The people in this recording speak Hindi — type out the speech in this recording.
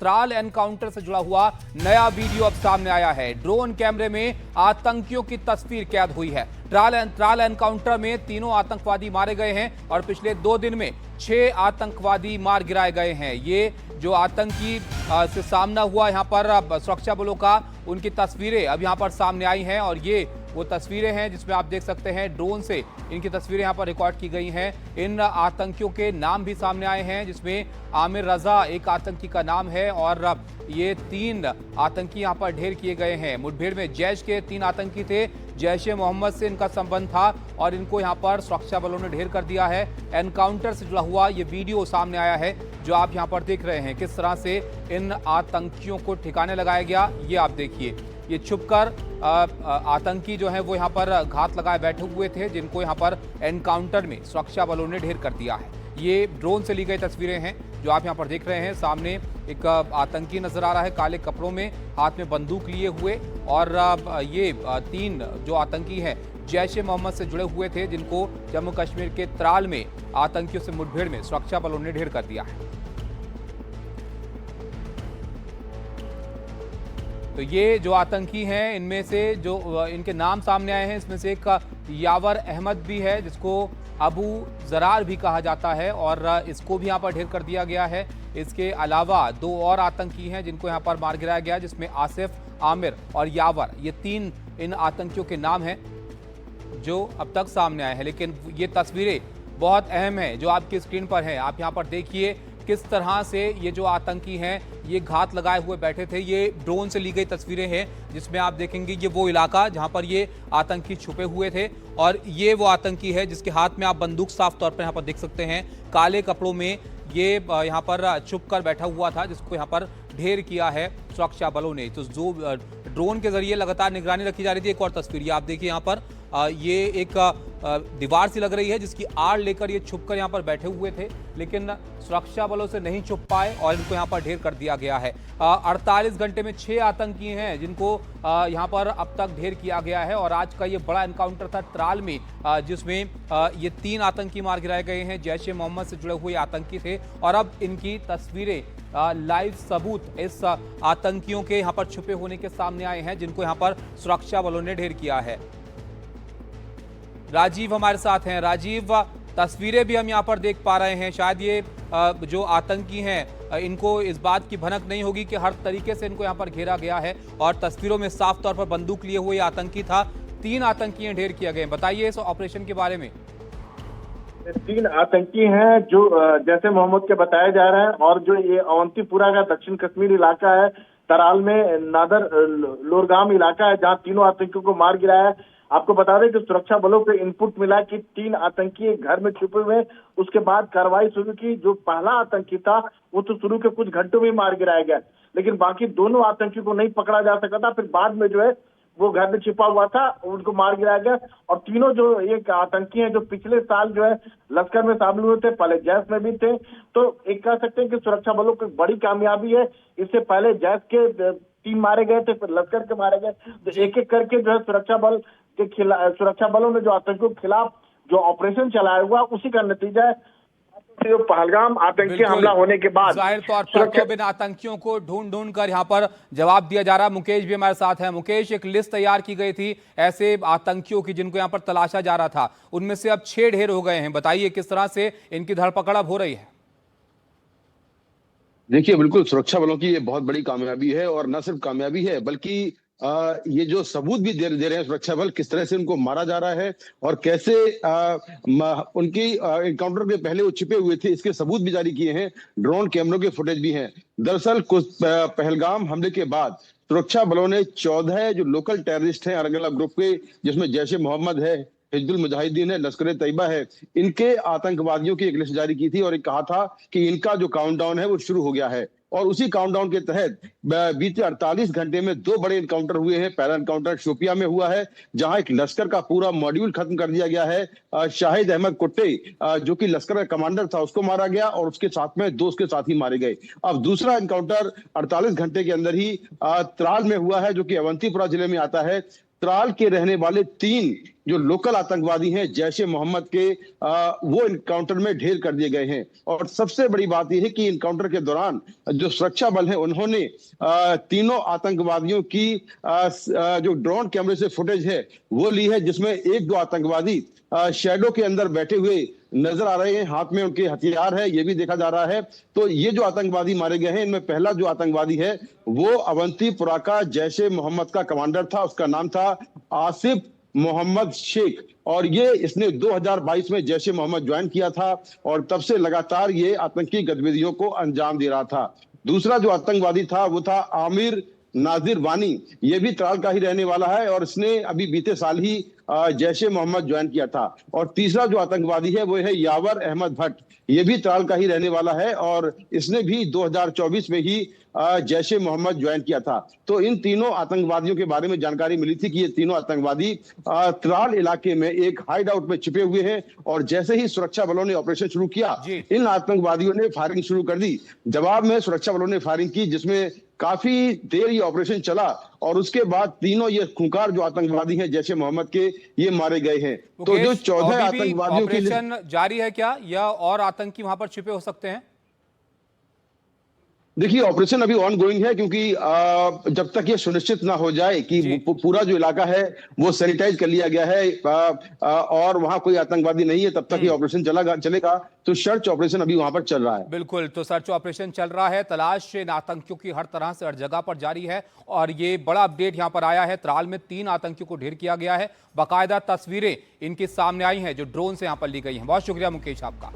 त्राल एनकाउंटर से जुड़ा हुआ नया वीडियो अब सामने आया है। ड्रोन कैमरे में आतंकियों की तस्वीर कैद हुई है। त्राल एनकाउंटर में तीनों आतंकवादी मारे गए हैं और पिछले 2 दिन में 6 आतंकवादी मार गिराए गए हैं। ये जो आतंकी से सामना हुआ यहाँ पर सुरक्षा बलों का, उनकी तस्वीरें अब यहाँ पर सामने आई हैं और ये वो तस्वीरें हैं जिसमें आप देख सकते हैं ड्रोन से इनकी तस्वीरें यहाँ पर रिकॉर्ड की गई हैं। इन आतंकियों के नाम भी सामने आए हैं, जिसमें आमिर रजा एक आतंकी का नाम है और ये 3 आतंकी यहाँ पर ढेर किए गए हैं। मुठभेड़ में जैश के 3 आतंकी थे, जैश ए मोहम्मद से इनका संबंध था और इनको यहाँ पर सुरक्षा बलों ने ढेर कर दिया है। एनकाउंटर से जुड़ा हुआ ये वीडियो सामने आया है जो आप यहाँ पर देख रहे हैं, किस तरह से इन आतंकियों को ठिकाने लगाया गया। ये आप देखिए, ये छुपकर आतंकी जो है वो यहाँ पर घात लगाए बैठे हुए थे, जिनको यहाँ पर एनकाउंटर में सुरक्षा बलों ने ढेर कर दिया है। ये ड्रोन से ली गई तस्वीरें हैं जो आप यहाँ पर देख रहे हैं। सामने एक आतंकी नजर आ रहा है काले कपड़ों में, हाथ में बंदूक लिए हुए, और ये 3 जो आतंकी हैं जैश ए मोहम्मद से जुड़े हुए थे, जिनको जम्मू कश्मीर के त्राल में आतंकियों से मुठभेड़ में सुरक्षा बलों ने ढेर कर दिया है। तो ये जो आतंकी हैं, इनमें से जो इनके नाम सामने आए हैं, इसमें से एक यावर अहमद भी है जिसको अबू जरार भी कहा जाता है और इसको भी यहाँ पर ढेर कर दिया गया है। इसके अलावा 2 और आतंकी हैं जिनको यहाँ पर मार गिराया गया, जिसमें आसिफ, आमिर और यावर, ये 3 इन आतंकियों के नाम हैं जो अब तक सामने आए हैं। लेकिन ये तस्वीरें बहुत अहम हैं जो आपकी स्क्रीन पर हैं। आप यहाँ पर देखिए किस तरह से ये जो आतंकी हैं ये घात लगाए हुए बैठे थे। ये ड्रोन से ली गई तस्वीरें हैं जिसमें आप देखेंगे ये वो इलाका जहां पर ये आतंकी छुपे हुए थे और ये वो आतंकी है जिसके हाथ में आप बंदूक साफ तौर पर यहाँ पर देख सकते हैं। काले कपड़ों में ये यहाँ पर छुप कर बैठा हुआ था, जिसको यहाँ पर ढेर किया है सुरक्षा बलों ने। तो जो ड्रोन के जरिए लगातार निगरानी रखी जा रही थी। एक और तस्वीर ये आप देखिए, यहाँ पर ये एक दीवार सी लग रही है जिसकी आड़ लेकर ये छुपकर यहाँ पर बैठे हुए थे, लेकिन सुरक्षा बलों से नहीं छुप पाए और इनको यहाँ पर ढेर कर दिया गया है। 48 घंटे में 6 आतंकी हैं जिनको यहाँ पर अब तक ढेर किया गया है और आज का ये बड़ा एनकाउंटर था त्राल में, जिसमें ये 3 आतंकी मार गिराए गए हैं, जैश ए मोहम्मद से जुड़े हुए आतंकी थे और अब इनकी तस्वीरें लाइव सबूत इस आतंकियों के यहाँ पर छुपे होने के सामने आए हैं, जिनको यहाँ पर सुरक्षा बलों ने ढेर किया है। राजीव हमारे साथ हैं। राजीव, तस्वीरें भी हम यहाँ पर देख पा रहे हैं। शायद ये जो आतंकी हैं इनको इस बात की भनक नहीं होगी कि हर तरीके से इनको यहाँ पर घेरा गया है और तस्वीरों में साफ तौर पर बंदूक लिए हुए आतंकी था। 3 आतंकी ढेर किए गए। बताइए इस ऑपरेशन के बारे में। 3 आतंकी हैं जो जैसे मोहम्मद के बताया जा रहा है और जो ये अवंतीपुरा का दक्षिण कश्मीर इलाका है, तराल में नादर लोरगाम इलाका है जहाँ तीनों आतंकियों को मार गिराया है। आपको बता दें कि सुरक्षा बलों को इनपुट मिला कि 3 आतंकी घर में छुपे हुए, उसके बाद कार्रवाई शुरू की। जो पहला आतंकी था वो तो शुरू के कुछ घंटों में मार गिराया गया, लेकिन बाकी दोनों आतंकी को नहीं पकड़ा जा सका था। फिर बाद में जो है वो घर में छिपा हुआ था, उनको मार गिराया गया। और तीनों जो एक आतंकी हैं जो पिछले साल जो है लश्कर में शामिल हुए थे, पहले जैश में भी थे, तो एक कह सकते हैं कि सुरक्षा बलों की बड़ी कामयाबी है। इससे पहले जैश के 3 मारे गए थे, फिर लश्कर के मारे गए, तो एक एक करके जो है सुरक्षा बलों ने जो आतंकियों के खिलाफ जो ऑपरेशन चलाया हुआ उसी का नतीजा है। जो पहलगाम आतंकी हमला होने के बाद जाहिर तौर पर तो इन आतंकियों को ढूंढ कर यहाँ पर जवाब दिया जा रहा है। मुकेश भी हमारे साथ है। मुकेश, एक लिस्ट तैयार की गई थी ऐसे आतंकियों की जिनको यहाँ पर तलाशा जा रहा था, उनमें से अब 6 ढेर हो गए हैं। बताइए किस तरह से इनकी धरपकड़ अब हो रही है। देखिए, बिल्कुल सुरक्षा बलों की ये बहुत बड़ी कामयाबी है और न सिर्फ कामयाबी है बल्कि ये जो सबूत भी दे रहे हैं सुरक्षा बल, किस तरह से उनको मारा जा रहा है और कैसे उनकी एनकाउंटर के पहले वो छिपे हुए थे, इसके सबूत भी जारी किए हैं। ड्रोन कैमरों के फुटेज भी हैं। दरअसल कुछ पहलगाम हमले के बाद सुरक्षा बलों ने 14 जो लोकल टेररिस्ट हैं अलग अलग ग्रुप के, जिसमें जैश ए मोहम्मद है, हिजबुल मुजाहिदीन है, लश्कर तैयबा है, इनके आतंकवादियों की एक लिस्ट जारी की थी और एक कहा था कि इनका जो काउंटडाउन है वो शुरू हो गया है। और उसी काउंटडाउन के तहत बीते 48 घंटे में 2 बड़े एनकाउंटर हुए हैं। पहला एनकाउंटर शोपिया में हुआ है जहां एक लश्कर का पूरा मॉड्यूल खत्म कर दिया गया है। शाहिद अहमद कुट्टे जो कि लश्कर का कमांडर था उसको मारा गया और उसके साथ में 2 उसके साथी मारे गए। अब दूसरा एनकाउंटर 48 घंटे के अंदर ही त्राल में हुआ है जो कि अवंतीपुरा जिले में आता है। त्राल के रहने वाले 3 जो लोकल आतंकवादी हैं जैश ए मोहम्मद के, वो इनकाउंटर में ढेर कर दिए गए हैं। और सबसे बड़ी बात यह है कि इनकाउंटर के दौरान जो सुरक्षा बल है उन्होंने तीनों आतंकवादियों की जो ड्रोन कैमरे से फुटेज है वो ली है, जिसमें एक दो आतंकवादी शैडो के अंदर बैठे हुए नजर आ रहे हैं, हाथ में उनके हथियार है, ये भी देखा जा रहा है। तो ये जो आतंकवादी मारे गए हैं, इनमें पहला जो आतंकवादी है वो अवंतीपुरा का जैश ए मोहम्मद का कमांडर था, उसका नाम था आसिफ मोहम्मद शेख, और इसने 2022 में जैश ए मोहम्मद ज्वाइन किया था और तब से लगातार ये आतंकी गतिविधियों को अंजाम दे रहा था। दूसरा जो आतंकवादी था वो था आमिर नाजिर वानी, ये भी त्राल का ही रहने वाला है और इसने अभी बीते साल ही जैश ए मोहम्मद ज्वाइन किया था। और तीसरा जो आतंकवादी है वो है यावर अहमद भट्ट, ये भी त्राल का ही रहने वाला है और इसने भी 2024 में ही जैश ए मोहम्मद ज्वाइन किया था। तो इन तीनों आतंकवादियों के बारे में जानकारी मिली थी कि ये तीनों आतंकवादी त्राल इलाके में एक हाइड आउट में छिपे हुए हैं और जैसे ही सुरक्षा बलों ने ऑपरेशन शुरू किया, इन आतंकवादियों ने फायरिंग शुरू कर दी। जवाब में सुरक्षा बलों ने फायरिंग की, जिसमें काफी देर ये ऑपरेशन चला और उसके बाद तीनों ये खूंखार जो आतंकवादी हैं जैश ए मोहम्मद के, ये मारे गए हैं। तो जो 14 आतंकवादियों की ऑपरेशन जारी है क्या, या और आतंकी वहां पर छिपे हो सकते हैं? देखिए, ऑपरेशन अभी ऑन गोइंग है, क्योंकि जब तक ये सुनिश्चित ना हो जाए कि पूरा जो इलाका है वो सैनिटाइज कर लिया गया है और वहां कोई आतंकवादी नहीं है, तब तक ये ऑपरेशन चलेगा। तो सर्च ऑपरेशन अभी वहां पर चल रहा है। बिल्कुल, तो सर्च ऑपरेशन चल रहा है, तलाश इन आतंकियों की हर तरह से हर जगह पर जारी है। और ये बड़ा अपडेट यहां पर आया है, त्राल में 3 आतंकियों को ढेर किया गया है। बाकायदा तस्वीरें इनके सामने आई हैं जो ड्रोन से यहां पर ली गई हैं। बहुत शुक्रिया मुकेश आपका।